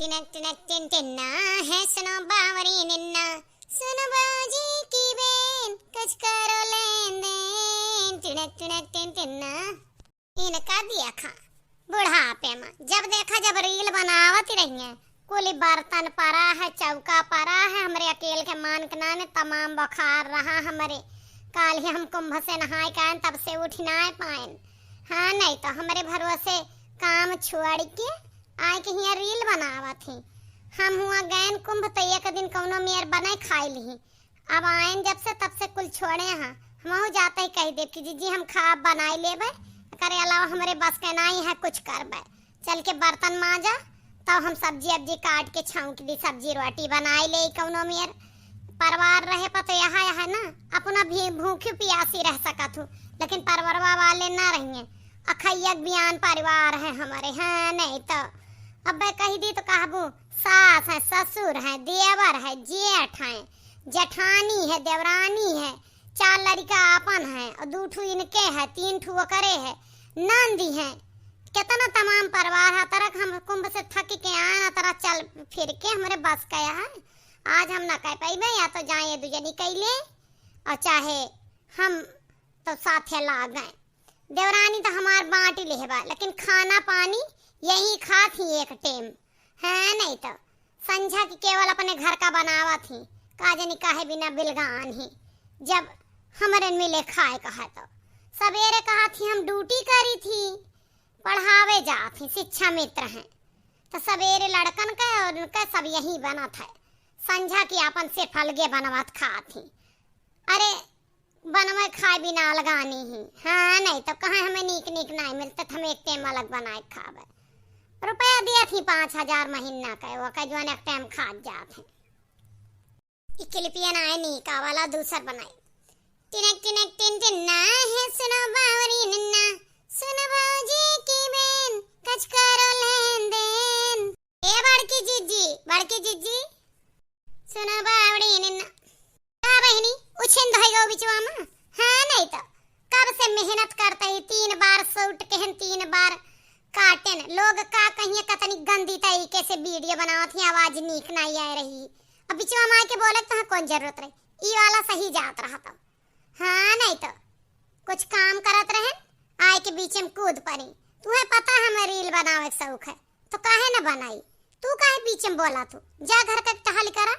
टिनक टिनक tin टिन्ना है सुनो बावरी निन्ना, सुनो बाजी की बेन कुछ करो लेन देन। टिनक टिनक टिन टिन्ना इनका दिया खा बुढ़ापे में जब देखा जब रील बनावत रही है। कुल बर्तन पड़ा है, चौका पड़ा है, हमरे अकेले के मान के नाने तमाम बुखार रहा हमरे। काल ही हम कुंभ से नहाए कान तब से उठ ना पाए। हाँ नहीं तो हमरे भरोसे काम छोड़ के आए के हिया रील बनावा थी। हम हुआ गैन कुंभ तो एक दिन कौनो मेयर बनाए खाई ली। अब आयन जब से तब से कुल छोड़े हैं। हम जाते ही कह दे कि जीजी हम खा बनाई लेबे, करे अलावा हमारे बस के नहीं है कुछ करबे। चल के बर्तन माजा तो हम सब्जी अब्जी काट के छौंक दी, सब्जी रोटी बनाई ले। कौनो मेयर परिवार रहे पतो यहाँ है ना, अपना भी भूखी प्यासी रह सकत हूँ, लेकिन परवरवा वाले ना रहिए। अखैयक बयान परिवार है हमारे। हाँ नहीं तो अब कही दी तो कहबू सास है, ससुर है, देवर है, जेठ है, जेठानी है, देवरानी है, 4 लड़का अपन है और 2 इनके है, 3 करे है, नंदी है, कितना तमाम परिवार है। तरह हम कुंभ से थक के आए तरह चल फिर के हमारे बस गया है। आज हम ना कह पाइबे, या तो जाए दूजनी कैले और चाहे हम तो साथे ला गए। देवरानी तो हमार बांट लेबा, लेकिन खाना पानी यही खा थी एक टाइम है। नहीं तो संझा की केवल अपने घर का बनावा थी, काजनी काहे बिना बिलगान ही। जब हमारे मिले खाए कहा तो सवेरे कहा थी हम ड्यूटी करी थी, पढ़ावे जा थी, शिक्षा मित्र हैं तो सवेरे लड़कन का और उनका सब यही बना था। संझा की अपन से फलगे बनवात खा थी। अरे बनवे खाए बिना लगानी ही। हाँ नहीं तो कहाँ हमें नीक नीक नहीं मिलते, हम एक टाइम अलग बनाए खावे। रुपया दिया थी 5000 महीना का, वो का जो एक टाइम खा जाते। इकलिपियन आए नी का वाला दूसरा बनाई। टिनक टिनक टिन टिन्ना है सुनो बावरी निन्ना, सुनो भौजी की बेन कुछ करो लेन देन। ए बड़की जीजी सुनो बावरी निन्ना। का बहनी उछिन धई गो बिचवा में। हाँ नहीं तो कब से मेहनत करते ही 3 बार सूट कहन 3 बार काटन। लोग का कहिए कतनी गंदी तरीके से वीडियो बनावत ही, आवाज नीक नहीं आ रही। अब बिचवा मार के बोले तो कौन जरूरत रही, ई वाला सही जात रहा तो। हाँ नहीं तो कुछ काम करत रहे आए के बीच में कूद पड़ी। तुम्हें पता है हमें रील बनावे के शौक है तो काहे ना बनाई। तू काहे बीच में बोला, तू जा घर का टहल करा।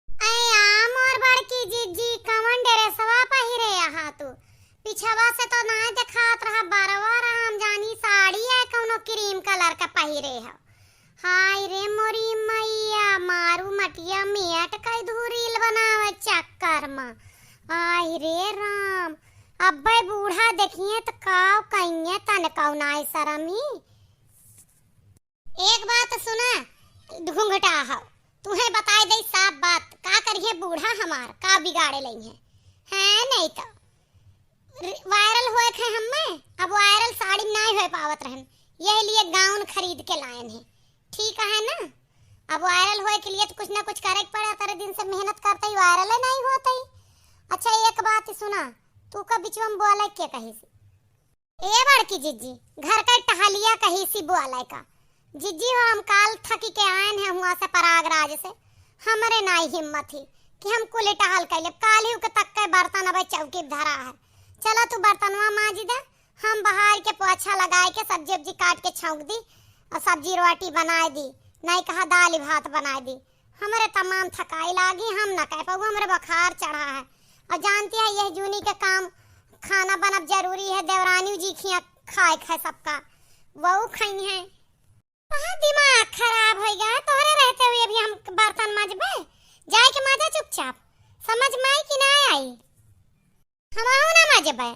आम और बड़की जीजी कमन ड्रेसवा पहिरे यहाँ तू पिछवा से तो ना दिखात रहा। बरवा राम जानी साड़ी है कौनो क्रीम कलर का पहिरे है। हाय रे मोरी मैया मारू मटिया मियाट कई धूरील बनावे चक्कर में। आय रे राम अब्बे बूढ़ा देखिए तो काव कहिए तन कौनाई शरमी। एक बात सुना घूंघटा है, तुम्हें बताए दे साफ बात। का करिए बूढ़ा हमार का बिगाड़े लई है नहीं तो वायरल होए थे हमें। अब वायरल साड़ी नहीं हो पावत रहन, यही लिए गाउन खरीद के लायन है। ठीक है ना, अब वायरल होए के लिए तो कुछ ना कुछ करे पड़ा। तेरे दिन से मेहनत करते ही वायरल है नहीं होता ही। अच्छा एक बात सुना, तू का बिचवा में बोला क्या कही सी? ए बड़की जीजी घर का टहलिया कही सी बोला का। जीजी हो हम काल थकी के आयन है हुआ से परागराज से। हमरे नाई हिम्मत ही कि हम कुल टहल कैले। काल ही के तक के बर्तन अब चौकी धरा है। चलो तू बर्तनवा माजी दे, हम बाहर के पोछा लगाए के सब्जी अब्जी काट के छौंक दी और सब्जी रोटी बनाए दी, नहीं कहा दाल भात बनाए दी। हमारे तमाम थकाई लागी, हम न कह पाऊ, हमारे बुखार चढ़ा है। और जानती है यह जूनी के काम खाना बनब जरूरी है। देवरानी जी खिया खाए खाए सबका वो खाई है। दिमाग खराब हो गया तोहरे रहते हुए भी हम बर्तन माजबे। जाए के माजा चुपचाप, समझ में आई कि ना आई? हमहू ना माजबे,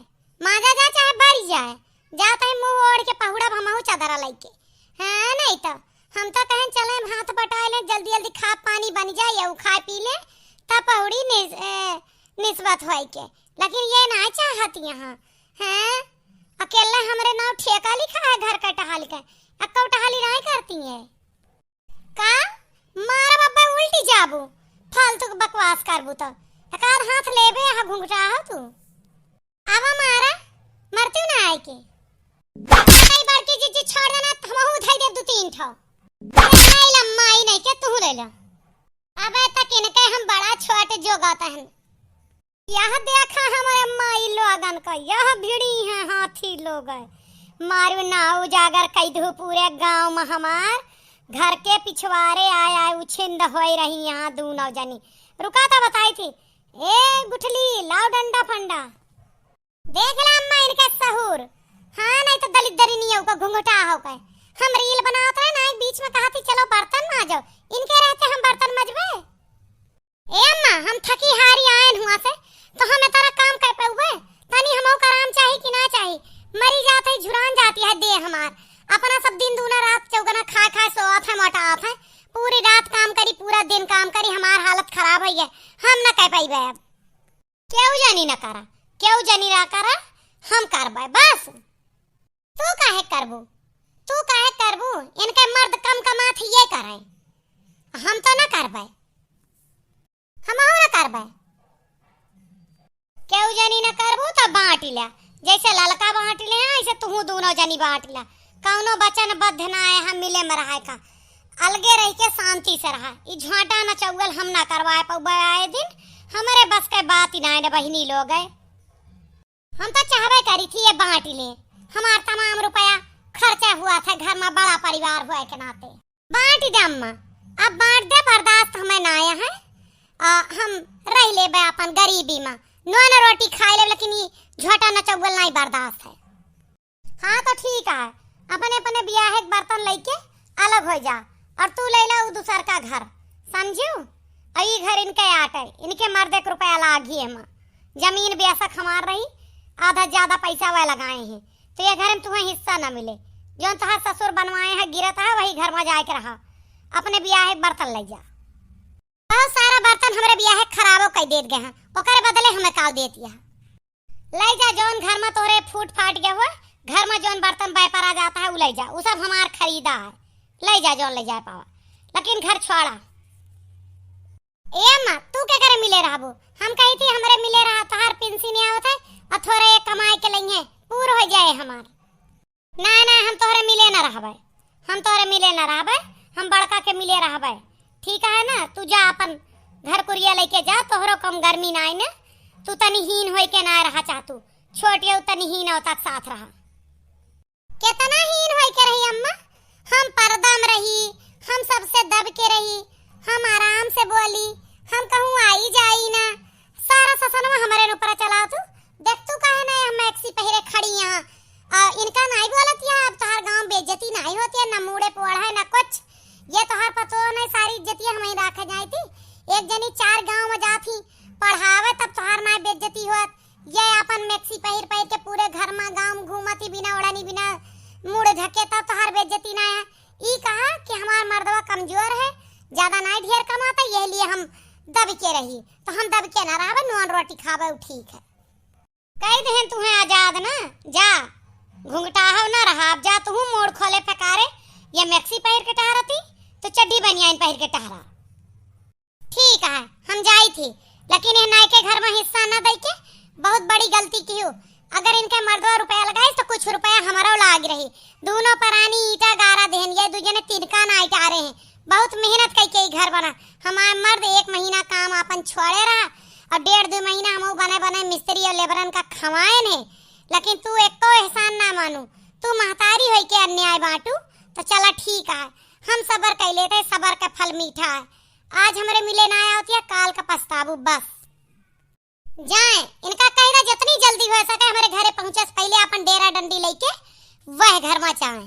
माजा जा चाहे बारी जाए, जाते ही मुंह ओढ़ के पहुड़ा हमहू चादरा लेके। हाँ नहीं तो हम तो कहें चले हाथ बटाए ले, जल्दी जल्दी खा पानी बन जाए या खाए पी ले तब पहुड़ी निस्बत होई के। लेकिन ये ना चाहती यहाँ हैं अकेला हमरे नाव ठेका लिखा है घर का टहल के। अक्का टहली नहीं करती है का? मारा बब्बे उल्टी जाबू, फालतू बकवास करबू तो एकाद हाथ लेबे यहाँ घुंघटा हो तू। अब मारा मरती ना आए के। कई बार की जीजी छोड़ देना हमहू उठाई दे 2-3 ठो। नहीं के तू ले ला। अब तक इनके हम बड़ा छोटे जो गाता है। यह देखा हमारे माई लोगन का, यह भिड़ी है हाथी लोग है। मारू ना उजागर कई दू पूरे गांव में हमार घर के पिछवाड़े आया उछिंद हो रही यहाँ दू नौजनी। रुका था बताई थी, ए गुठली लाओ डंडा फंडा। देख ला अम्मा इनके सहूर। हाँ नहीं तो दलित दरी नहीं होगा घुंघटा होगा। हम रील बनाते हैं ना, बीच में कहा थी चलो बर्तन मांजो, इनके रहते हम बर्तन मजबे। ए अम्मा हम थकी हारी आए हुआ से तो हमें तारा काम कर पे हुए तनी हमो का आराम चाहिए कि ना चाहिए। मरी जाते ही झुरान जाती है दे हमार। अपना सब दिन दूना रात चौगना खा खा सोत है मोटात है। पूरी रात काम करी पूरा दिन काम करी हमार हालत खराब है। हम न कह पाई अब क्यों जानी न करा, क्यों जानी ना करा हम करबे बस। तू काहे करबू, तू काहे करबू, इनके मर्द कम कमात ये करे, हम तो न करबे, हम और न करबे। क्यों जानी न करबू तो बांट ले, जैसे ललका बांट ले ऐसे तू दोनों जनी बांट ले। कौनो बचन बद्ध ना आए हम मिले में रहे का, अलगे रह के शांति से रहा। ई झोंटा न चौगल हम ना करवाए पौबे आए दिन, हमारे बस के बात ही ना बहिनी लोग है। हम तो चाहबे करी थी ये बांट ले, हमार तमाम रुपया खर्चा हुआ था घर में बड़ा परिवार हुआ के नाते। बांट दे अम्मा, अब बांट दे, बर्दाश्त हमें ना आया है। हम रह ले बे अपन गरीबी में, नॉन रोटी खाए ले, लेकिन ये झोटा न चौगल नहीं बर्दाश्त है। हाँ तो ठीक है, अपने अपने ब्याह एक बर्तन लेके अलग हो जा और तू ले ला दूसर का घर, समझू। आई घर इनके आटे, इनके मर्द एक रुपया लागी है माँ। जमीन बेशक हमार रही, आधा ज्यादा पैसा वह लगाए हैं, तो ये घर में तुम्हें हिस्सा न मिले। जो तुहार ससुर बनवाए है गिरत है वही घर में जाके रहा। अपने ब्याह एक बर्तन ले जा। बहुत सारा बर्तन हमारे ब्याह खराबो कर देत गए हैं, ओकरे बदले हमें काल देत या। ले जा जोन घर में तोरे फूट फाट गया हुआ, घर में जोन बर्तन व्यापार आ जाता है वो ले जा, वो सब हमार खरीदा है। ले जा जोन ले जा पावा, लेकिन घर छोड़ा। ए अम्मा तू क्या करे मिले रहबो, हम कही थी हमारे मिले रहा तोहार पेंशन आवत है और थोड़े कमाई के लेंगे पूर हो जाए हमार। ना ना हम तोहरे मिले न रहबे, हम तोहरे मिले न रहबे, हम बड़का के मिले रहबे, ठीक है ना। तू जा अपन घर कुरिया लेके जा, तोहरो कम गर्मी ना आई ना। तू तनी हीन होई के ना रहा चाहतू, छोटी हो तनी हीन होता साथ रहा। कितना हीन होई के रही अम्मा, हम पर्दा में रही, हम सबसे दब के रही, हम आराम से बोली, हम कहूँ आई जाई ना, सारा ससनवा हमारे ऊपर चला। तू देख तू काहे ना हम मैक्सी पहरे खड़ी यहाँ, इनका नहीं बोलत या अब तोहार गांव बेइज्जती नहीं होती है, ना मुड़े पोड़ है ना कुछ। ये तोहार पतो नहीं सारी इज्जती हमें रखे जाई थी। एक जनी 4 गांव में जाती पढ़ावे तब तोहार ना बेइज्जती होत। ये अपन मैक्सी पहर पहर के पूरे घर में गांव घूमती बिना ओढ़नी बिना मुड़ ढके तब तोहार बेइज्जती ना है। ई कहा कि हमार मर्दवा कमजोर है, ज्यादा नहीं ढेर कमाता, ये लिए हम दब के रही। तो हम दब के ना रहा, नॉन रोटी खावे ठीक है। कह दे तुम्हें आजाद ना, जा घुंघटा हो ना रहा, अब जा तू मोड़ खोले पकारे। ये मैक्सी पहर के टहरती तो चड्डी बनियान पहर के टहरा, ठीक है। हम जाई थी, लेकिन ये नाई के घर में हिस्सा न दे के बहुत बड़ी गलती की हो। अगर इनके मर्दवा रुपया लगाए तो कुछ रुपया हमारा लाग रही। दोनों परानी ईटा गारा देन, ये दूजने तिनका ना ईटा रहे हैं। बहुत मेहनत करके घर बना। हमारे मर्द 1 महीना काम अपन छोड़े रहा और 1.5-2 महीना हम बने बने मिस्त्री और लेबरन का खवाए ने। लेकिन तू एक को एहसान ना मानू, तू महतारी होई के अन्याय बांटू। तो चला ठीक है, हम सबर कर लेते, सबर का फल मीठा है। आज हमारे मिले ना आया होती है, काल का पछताबू बस। जाए इनका कहना जितनी जल्दी हो सके हमारे घरे पहुंचे पहले अपन डेरा डंडी लेके वह घर में चाहे।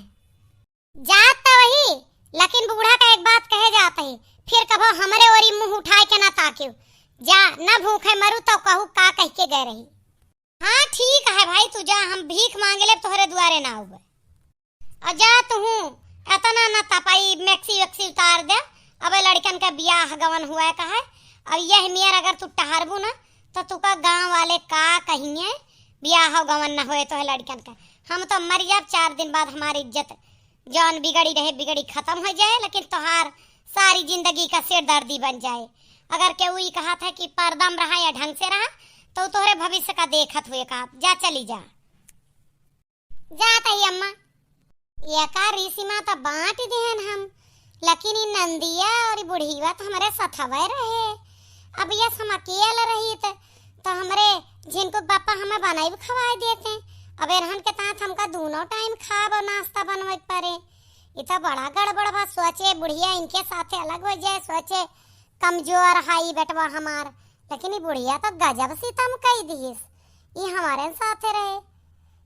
जात तो वही, लेकिन बूढ़ा का एक बात कहे जाता है, फिर कभो हमारे ओरी मुंह उठाए के ना ताकियो। जा न भूखे मरू तो कहू का कह के गए रही। हाँ ठीक है भाई, तू जा, हम भीख मांगे ले तोहरे दुआरे ना हुए। और जा तू एतना ना तपाई मैक्सी वैक्सी उतार दे। अब लड़कन का ब्याह गवन हुआ है कहा। अब यह मेयर अगर तू टहरबू ना तो तू का गाँव वाले का कहिए ब्याह गवन न हुए तो है लड़कन का। हम तो मर जाब, 4 दिन बाद हमारी इज्जत जौन बिगड़ी रहे बिगड़ी खत्म हो जाए, लेकिन तोहार सारी जिंदगी का सिर दर्दी बन जाए। अगर केहू ही कहा था कि पर्दा में रहा या ढंग से रहा तो तोहरे भविष्य का देखत हुए कहा। जा चली जा, जात ही अम्मा। ये का रीसीमा तो बांट देहन हम, लेकिन इन नंदिया और बुढ़ीवा तो हमारे सथवे रहे। अब यस हम अकेले रही तो हमरे जिनको पापा हमें बनाई खवाई देते। अब एरहन के तात हमका दोनों टाइम खाब और नाश्ता बनवे पड़े। इतना बड़ा गड़बड़ बा। सोचे बुढ़िया इनके साथे अलग हो जाए, सोचे कमजोर हाई बेटवा हमार, लेकिन ये बुढ़िया तो गजब सितम कई दिस। ये हमारे साथे रहे।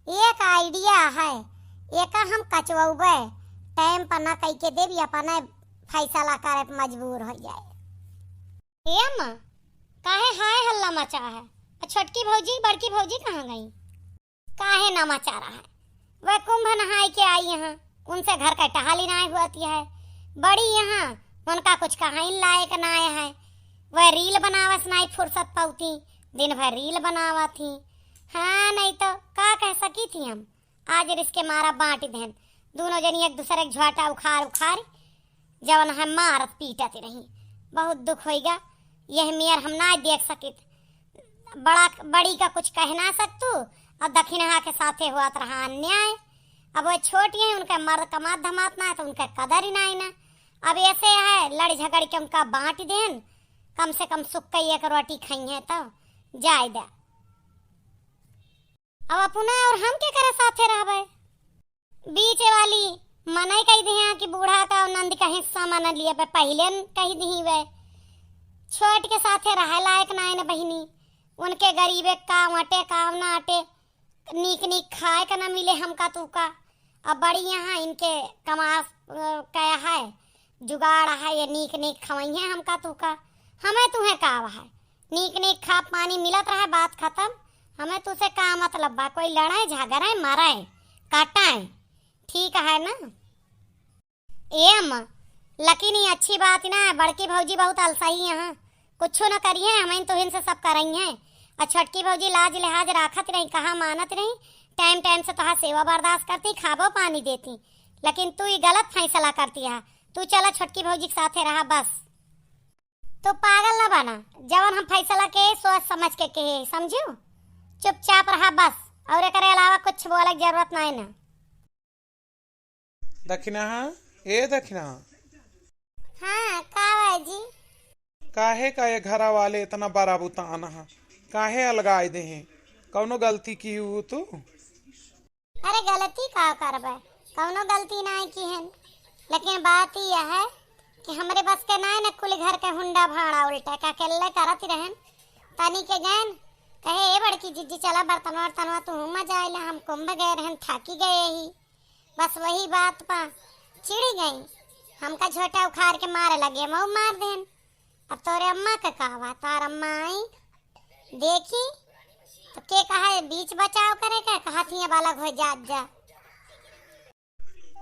एक आइडिया है, एक हम कचवउबे टाइम पना कई के देवी अपना फैसला करे मजबूर हो जाए। ए अम्मा काहे हाय हल्ला मचा है? छोटकी भौजी बड़की भौजी कहाँ गई? काहे ना मचा रहा है? वह कुंभ नहाई के आई यहाँ, उनसे घर का टहाली ना हुआती है। बड़ी यहाँ उनका कुछ कहां लायक ना आया है। वह रील बनावस नहीं फुर्सत पाती, दिन भर रील बनावा थी। हाँ नहीं तो का कह सकी थी हम। आज रिश्के मारा बांट देन, दोनों जनी एक दूसरे के झोटा उखाड़ उखाड़ जवन हम मारत पीटती रही। बहुत दुख होगा। यह मेयर हम ना देख सकित। बड़ी का कुछ कह ना सकतू और दक्षिणहा के साथे हुआ रहा अन्याय। अब वो छोटी है, उनका मर्द कमात धमात ना है तो उनका कदर ही ना। अब ऐसे है लड़ झगड़ के उनका बांट देन, कम से कम सुख का एक रोटी खाई है तो जाए दे। अब अपना और हम के करे साथे रहबे? बीच वाली मनाई कही दी कि बूढ़ा का और नंद का हिस्सा मन लिया पहले कही दी वे छोट के साथे रहे लायक ना है बहिनी। उनके गरीबे काम अटे काम ना अटे, नीक नीक खाए का ना मिले हमका तू का। अब बड़ी यहाँ इनके कमा क्या है जुगाड़ है, ये नीक नीक खवाई है हमका तू का। हमें तुम्हें का है नीक नीक खा पानी मिलत रहे, बात खत्म। हमें तुझसे का मतलब बा? कोई लड़ाई झगड़ाए माराए काटाए, ठीक है ना? ए अम्मा लेकिन ये अच्छी बात ना है। बड़की भौजी बहुत अलसाई यहाँ, कुछ न करिए, हमें तो इनसे सब करई है। और छोटकी भौजी लाज लिहाज राखत रही, कहा मानत रही, टाइम टाइम से तोहार सेवा बर्दाश्त करती, खाबो पानी देती। लेकिन तू ये गलत फैसला करती है। तू चला छोटकी भौजी के साथे रहा बस। तो पागल न बना, जवन हम फैसला के सोच समझ के कहे, समझू? चुपचाप रहा बस, और एकरे अलावा कुछ बोले की जरूरत नहीं ना। दक्षिणा ए दक्षिणा। हाँ का जी? काहे का ये घरा वाले इतना बड़ा बुतान है, काहे अलगाए दे हैं? कौनो गलती की हो तू? अरे गलती का करबे? कौनो गलती नहीं की है, लेकिन बात यह है कि हमरे बस के ना न कुल घर के हुंडा भाड़ा उल्टा का अकेले करत रहन। तनी के गैन कहे ए बड़की जीजी चला बर्तन वर्तन तू मजा आइला, हम कुंभ गए रहन, थाकी गए ही। बस वही बात पा चिड़ी गई, हमका झोटा उखाड़ के मारे लगे, मैं मार देन। अब तोरे अम्मा के कहवा, तार अम्मा आई देखी तो के कहा बीच बचाव करे का, कहा थी अलग हो जा।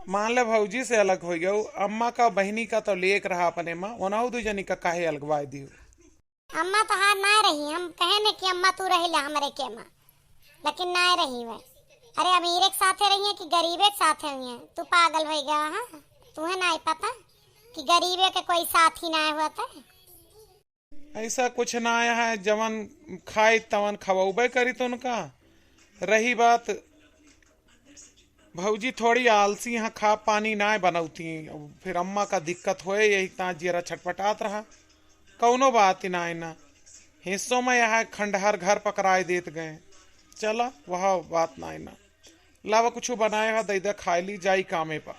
मान ले भौजी से अलग हो गया, अम्मा का बहनी का तो लेक रहा अपने माँ, उन्होंने दो जनी का काहे अलगवाए दी? अम्मा तो हार ना रही, हम कहे न कि अम्मा तू रही ला हमारे के माँ, लेकिन ना रही वे। अरे अमीर के साथे रही है कि गरीबे के साथे हुई है? तू पागल हो गया? हाँ तुम्हें नहीं पता कि गरीबे के कोई साथी ना हुआ था? ऐसा कुछ ना आया है, जवन खाए तवन खवाबे करी तो उनका। रही बात भौजी थोड़ी आलसी यहाँ खा पानी ना बनौती, फिर अम्मा का दिक्कत होए यही ता जरा छटपटात रहा। कौनो बात ना है ना, हिस्सों में यहाँ खंडहर घर पकड़ाए देत गए, चला वह बात ना है ना। लावा कुछ बनाए दे दे खाई ली जाई कामे पर।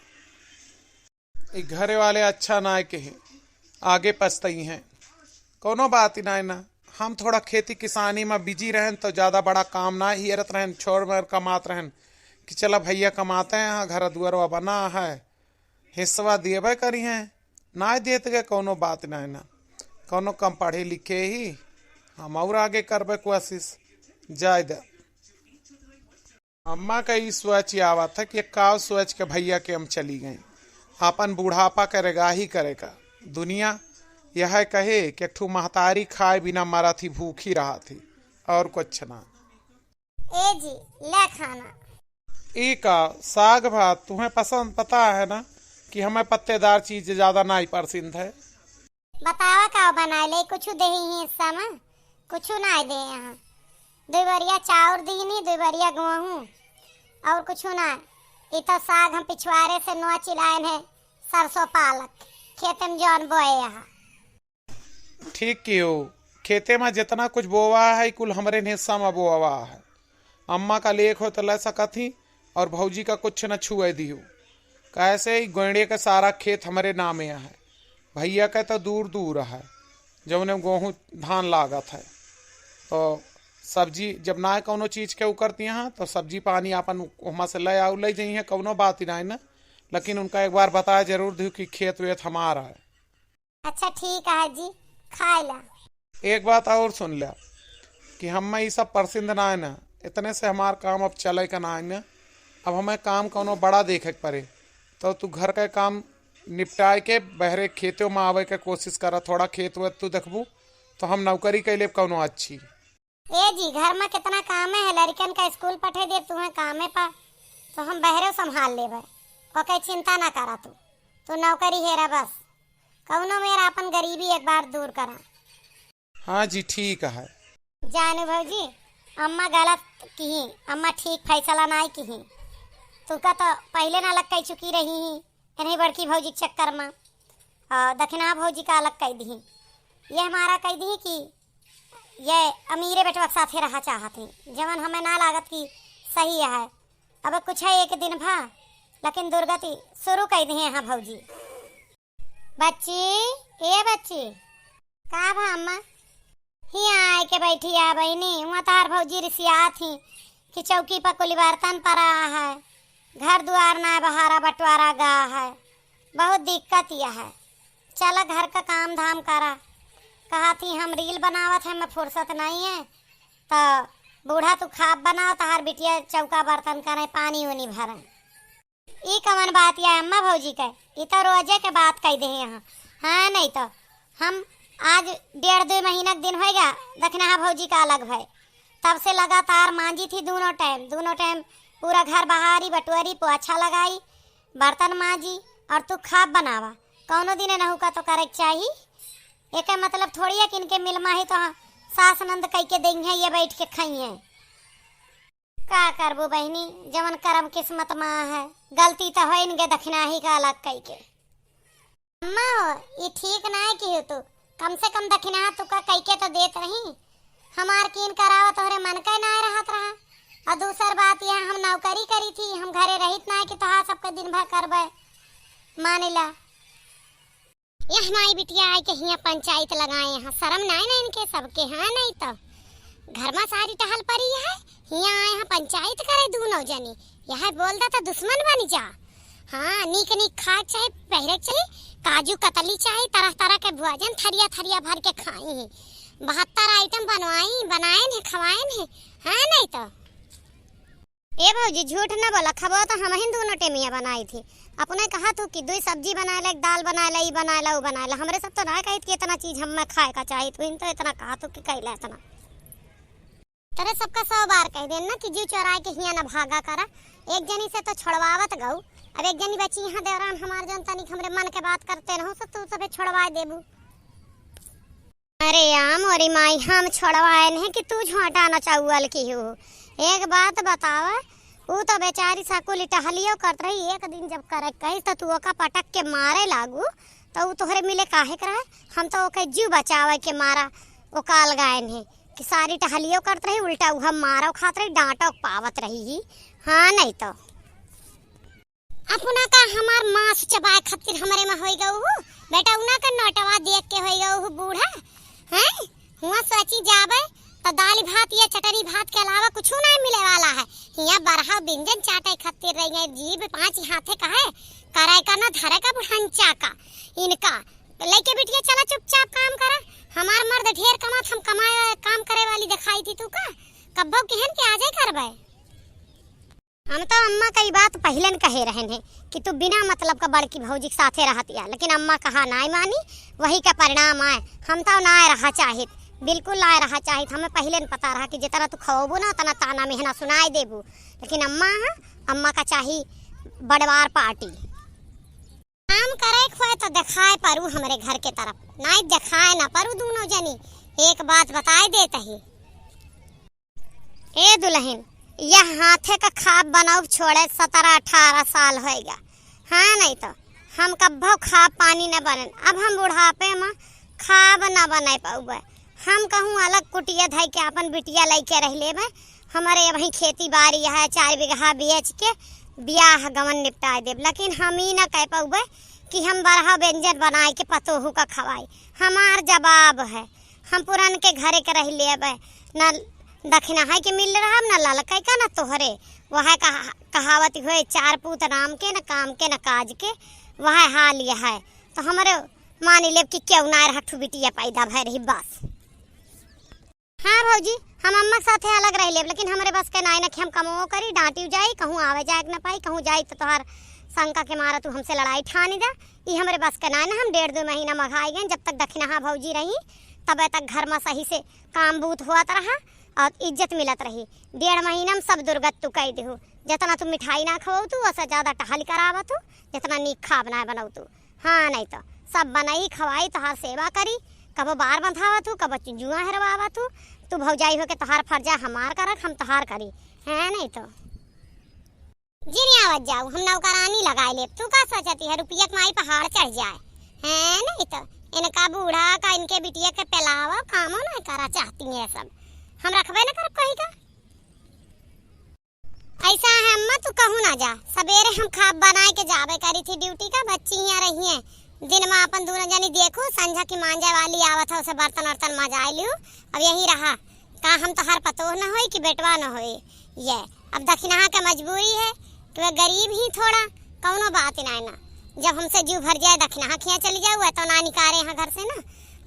एक घरे वाले अच्छा ना के आगे पछतई हैं, कोनो बात ही ना है ना। हम थोड़ा खेती किसानी में बिजी रहन तो ज्यादा बड़ा काम ना हियरत रहन, छोड़ में कमात रहन कि चला भैया कमाते हैं, यहाँ घर दुआरवा बना है, हिस्सा दिएबे करी हैं, ना देते गए कोनो बात ना है ना। कोनो कम पढ़े लिखे ही हम और आगे करबे कोशिश जाए दे। अम्मा का ये सोच आवा था कि काव सोच के भैया के हम चली गई, अपन बुढ़ापा करेगा ही करेगा। दुनिया यह कहे कि ठू महतारी खाए बिना मरा थी, भूखी रहा थी, और कुछ ना। ए जी ले खाना। ई का साग भात तुम्हें पसंद पता है ना कि हमें पत्तेदार चीज ज्यादा नहीं पसंद है। बतावा का बना ले, कुछ दे ही हिस्सा में कुछ ना दे। यहाँ दो बरिया चाउर दीनी, दो बरिया गेहूं, और कुछ ना। ये तो साग हम पिछवाड़े से नोच लाए हैं, सरसों पालक, खेत में जौन बोए यहाँ। ठीक कियो, खेते में जितना कुछ बोवा है कुल हमरे हिस्सा में बोवा है। अम्मा का लेख हो तो ले सकत ही और भौजी का कुछ न छुए दियो। कैसे ही गोइड़े का सारा खेत हमारे नामे है, भैया का तो दूर दूर है जौने गेहूँ धान लागत है। तो सब्जी जब ना कौनो चीज़ के उकरती हैं तो सब्जी पानी अपन वहाँ से ले आओ ले जाइए, कौनो बात ही ना, लेकिन उनका एक बार बताया जरूर दियो कि खेत वेत हमारा है। अच्छा ठीक है जी, खाए ला। एक बात और सुन लिया कि हम ये सब परसिंद ना है ना, इतने से हमार काम अब चले का ना है ना। अब हमें काम कोनो बड़ा देखे के पड़े तो तू घर का काम निपटाए के बहरे खेतों में आवे के कोशिश करा। थोड़ा खेत वेत तू देखबू तो हम नौकरी कैले कोनो अच्छी। ए जी घर में कितना काम है, लड़कन का स्कूल पठे दे तुम्हें काम है पा, तो हम बहरे संभाल लेबे। ओके चिंता ना करा, तू नौकरी हेरा बस। कौनो मेरा अपन गरीबी एक बार दूर करा। हाँ जी ठीक है। जानू भौजी अम्मा गलत की, अम्मा ठीक फैसला ना की। तुका तो पहले ना अलग कह चुकी रही ही इन्हीं बड़की भौजी के चक्कर में, और दक्षिणा भौजी का अलग कह दी। ये हमारा कह दी कि ये अमीरे बेटवा के साथे रहा चाहती, जवन हमें ना लागत की सही है। अब कुछ है एक दिन भा, लेकिन दुर्गति शुरू कर दी है। भौजी बच्ची, ए बच्ची का भा अम्मा ही आए के बैठी आ बहनी। वहाँ तार भौजी रिसिया थी कि चौकी पर कुल बर्तन पड़ा है, घर द्वार ना बहारा बंटवारा गा है, बहुत दिक्कत यह है। चला घर का काम धाम करा। कहा थी हम रील बनावत है, मैं फुर्सत नहीं है, तो बूढ़ा तू खाप बनाओ, तहार बिटिया चौका बर्तन करे पानी उनी भरे। ई कवन बात या अम्मा भौजी के, ई तो रोजे के बात कह दे यहाँ। हाँ नहीं तो हम आज 1.5-2 महीना के दिन होगा दक्षिणा भौजी का अलग भय, तब से लगातार मांझी थी दोनों टाइम पूरा घर बहारी बटुअरी पोछा लगाई, बर्तन मांझी और तू खाप बनावा। कौनो दिन नहू का तो करे चाहिए। एक मतलब थोड़ी है कि इनके मिलमा ही तो सास नंद कह के देंगे ये बैठ के खाइए। का करबू बहनी, जवन करम किस्मत में है, गलती तो है इनके दक्षिणा ही का अलग कह के। अम्मा ये ठीक ना है कि तू कम से कम दक्षिणा तू का कह के तो देत रही। हमार कीन करावा तोहरे मन का ना रहत रहा। और दूसर बात यह हम नौकरी करी थी, हम घरे रहित ना कि तोहार सबके दिन भर करबे मानिला। ये हमारी बिटिया आए के हिया पंचायत लगाए यहाँ, शर्म नहीं ना इनके सबके। हाँ नहीं तो घर में सारी टहल पड़ी है, हिया आए यहाँ पंचायत करे दोनों जनी। यह बोलता था दुश्मन बन जा। हाँ नीक नीक खा चाहे पहले चाहिए, काजू कतली चाहे, तरह तरह के भोजन थरिया थरिया भर के खाई है, 72 आइटम बनाए ने खवाए ने। हाँ नहीं तो ए भौजी झूठ न बोला, खबो तो हम ही दोनों टेमिया बनाई थी। अपने कहा तू कि 2 सब्जी बना ले, दाल बना ले, बना ले, वो बना ले। हमरे सब तो ना कही कि इतना चीज हम खाए का चाहिए, तू इन तो इतना कहा तू कि कहला इतना। तेरे सबका 100 बार कह देन ना कि जीव चोराए के हिया न भागा करा। एक जनी से तो छोड़वावत गऊ, अब एक जनी बची यहाँ देवरान हमार जनता नहीं हमरे मन के बात करते रहो तो तू सबे छोड़वा देबू। अरे याम और माई हम छोड़वाए नहीं कि तू झोटा न चाउल की हो। एक बात बतावा, वो तो बेचारी साकुल टहलियो करत रही, एक दिन जब करे कही तो तू ओका पटक के मारे लागू तो वो तोहरे मिले काहे करे। हम तो ओके जीव बचावे के मारा ओकाल गायन है कि सारी टहलियो करत रही, उल्टा वो हम मारो खात रही, डांटो पावत रही ही। हाँ नहीं तो अपना का हमार मांस चबाए खातिर हमरे में होई गऊ हो बेटा, उना का नोटवा देख के होई गऊ हो बूढ़ा। हैं हुआ सोची जावे तो दाल भात या चटनी भात के अलावा कुछ नहीं मिले वाला है। यहाँ बरहा व्यंजन चाटे खातिर रही है, जीभ 5 हाथे का है, कराय का ना धरे का बुढ़ंचा का इनका लेके बिटिया चला चुपचाप काम करा। हमार मर्द ढेर कमात, हम कमाए काम करे वाली दिखाई थी तू का कब्बो कहन के आजे करबे। हम तो अम्मा कई बात पहले न कहे रहन है कि तू बिना मतलब का बड़की भौजी के साथे रहतिया, लेकिन अम्मा कहा नहीं मानी, वही का परिणाम आए। हम तो ना रहा चाहिए, बिल्कुल ना रहा चाहिए। हमें पहले न पता रहा कि जितना तू खवबू ना उतना ताना मेहना सुनाई देबू, लेकिन अम्मा का चाहिए बड़वार पार्टी। काम करे खोए तो दिखाए परू हमारे घर के तरफ, नहीं दिखाए ना परू दोनों जनी। एक बात बताए देते ही ए दुल्हन, यह हाथे का खाप बनाऊ छोड़े 17-18 साल होएगा। हाँ नहीं तो हम कब्बो खा पानी न बने। अब हम बुढ़ापे में खाब न बना पाऊबे। हम कहूँ अलग कुटिया धाई के अपन बिटिया लेके रह लेबे। हमारे वहीं खेती बाड़ी है, 4 बीघा बेच के ब्याह गमन निपटा देब। लेकिन हम ही न कह पाऊबे कि हम बड़ा व्यंजन बनाए के पतोहू का खवाई। हमार जवाब है हम पुरान के घरे के रह लेबे। न दक्षिणा है के मिल रहा न ललकै का न तोहरे। वह कहावत हुए 4 पूत राम के न काम के न काज के, वह हाल यह है। तो हमारे मान लेब कि क्यों ना रहा बिटिया पैदा भय रही बस। हाँ भौजी, हम अम्मा के साथे अलग रह लेब, लेकिन हमारे बस के नाई न कि हम कमो करी, डांटी जाई, कहूँ आवे जाए न पाई, कहूँ जाई तो तोहार शंका के मारा तू हमसे लड़ाई ठानी दा। ये हमारे बस के नाई न। हम 1.5-2 महीना मघाई गए। जब तक दक्षिणा भौजी रही तब तक घर में सही से काम बूत हुआ रहा और इज्जत मिलत रही। 1.5 महीना में सब दुर्गत तू कह देहू। जितना तू मिठाई ना खवाऊ तू उससे ज़्यादा टहल करावत तू, जितना नीक खा बना बनाऊ तू। हाँ नहीं तो सब बनाई खवाई, तोहार सेवा करी, कबो बार बंधावत हूँ, कबो जुआ हरवावत हूँ। तू भौजाई हो के तोहार फर्जा हमार करक, हम तोहार करी है नहीं तो जी नहीं आवत जाऊ। हम नौकरानी लगाए ले। तू का सोचती है रुपया कमाई पहाड़ चढ़ जाए है नहीं तो इनका बूढ़ा का इनके बिटिया के पहलावा कामो ना करा चाहती है सब। हम रखबे न कर कहीं का। ऐसा है अम्मा, तू कहूँ ना जा। सवेरे हम खाब बनाए के जावे करी थी ड्यूटी का, बच्ची यहाँ रही है। दिन में अपन दोनों जनी देखो, संझा की मांझा वाली आवत है, उसे बर्तन वर्तन मजाए लियो। अब यही रहा का हम तोहार पतोह न होई कि बेटवा न होई। ये अब दक्षिणा के मजबूरी है, तो गरीब ही थोड़ा कौनो बात ना ना। जब हमसे जीव भर जाए दक्षिणा खिया चली जाऊ तो ना निकारे यहाँ घर से ना।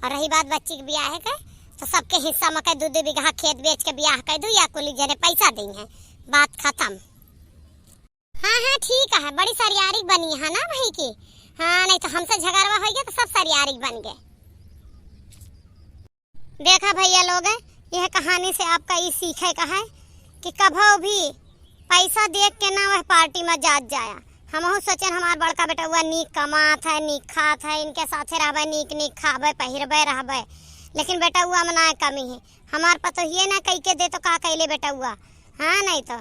और रही बात बच्ची के ब्याह के, तो सबके हिस्सा में 2-2 बीघा खेत बेच के ब्याह कर दूँ या कुली जने पैसा दी है, बात खत्म। हाँ हाँ ठीक है, बड़ी सरियारी बनी है ना भाई की। हाँ नहीं तो हमसे झगड़वा हो गया तो सब सरियारी बन गए। देखा भैया लोग, यह कहानी से आपका ये सीखे का है कि कभो भी पैसा देख के ना वह पार्टी में जात जाया। हम सोचन हमार बड़का बेटा हुआ नीक कमात है, नीक खात है, इनके साथे रहबे, नीक नीक खाबे पहिरबे रहबे। लेकिन बेटा हुआ में ना कमी है। हमार पतो ये ना कह के दे तो का कैले बेटा हुआ। हाँ नहीं तो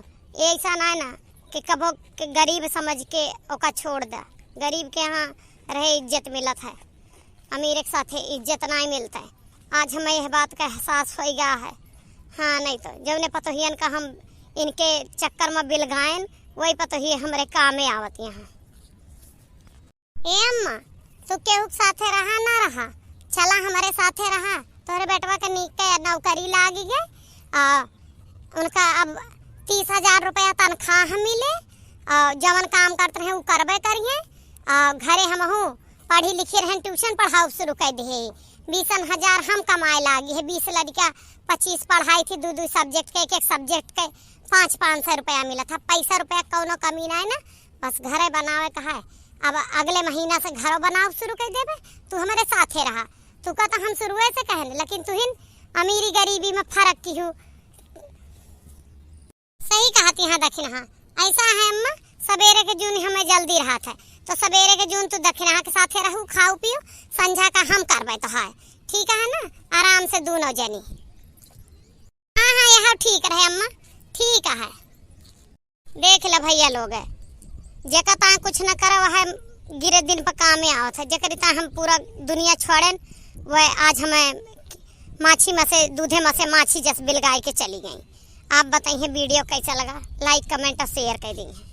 ऐसा ना ना कि कबो के गरीब समझ के ओका छोड़ दा। गरीब के यहाँ रहे इज्जत मिलत है, अमीर के साथे इज्जत नहीं मिलता है। आज हमें यह बात का एहसास हो गया है। हाँ नहीं तो जब ने पतो हियन का हम इनके चक्कर में बिल गायन, वही पतो ही हमारे काम में आवत यहाँ। ए अम्मा, तू केहू के साथे रहा ना रहा, चला हमारे साथे रहा। तोहरे बेटवा के नीक के नौकरी लागी गए, उनका अब 30,000 रुपया तनख्वाह मिले, जवन काम करते रहे वो करबे करिए। घरे हम हूँ पढ़ी लिखी रहें, ट्यूशन पढ़ाओ शुरू कर दिए। 20,000 हम कमाए लागी है। 20 लड़का 25 पढ़ाई थी, 2-2 सब्जेक्ट के, एक सब्जेक्ट के 500-500 रुपया मिला था। पैसा रुपया कौनो कमी ना है ना, बस घरे बनावे का है। अब अगले महीना से घर बनाओ शुरू कर देबे। तू हमारे साथे रहा। तू का तो हम शुरुए से कहने, लेकिन तू हिन अमीरी गरीबी में फर्क की हूँ। सही कहती है दक्षिणा। ऐसा है अम्मा, सवेरे के जून हमें जल्दी रहा था, तो सवेरे के जून तू दक्षिणा के साथे रहू, खाओ पियो, संझा का हम करबे तो है ठीक है ना, आराम से दोनों जनी। हाँ हाँ यह ठीक रहे अम्मा, ठीक है। देख ल भैया लोग, जेका ता कुछ न करे वह गिरे दिन पर काम में आवत है। जेकर ता हम पूरा दुनिया छोड़न, वह आज हमें माछी में से दूधे में से माछी जस बिलगाई के चली गई। आप बताइए वीडियो कैसा लगा, लाइक कमेंट और शेयर कर दीजिए।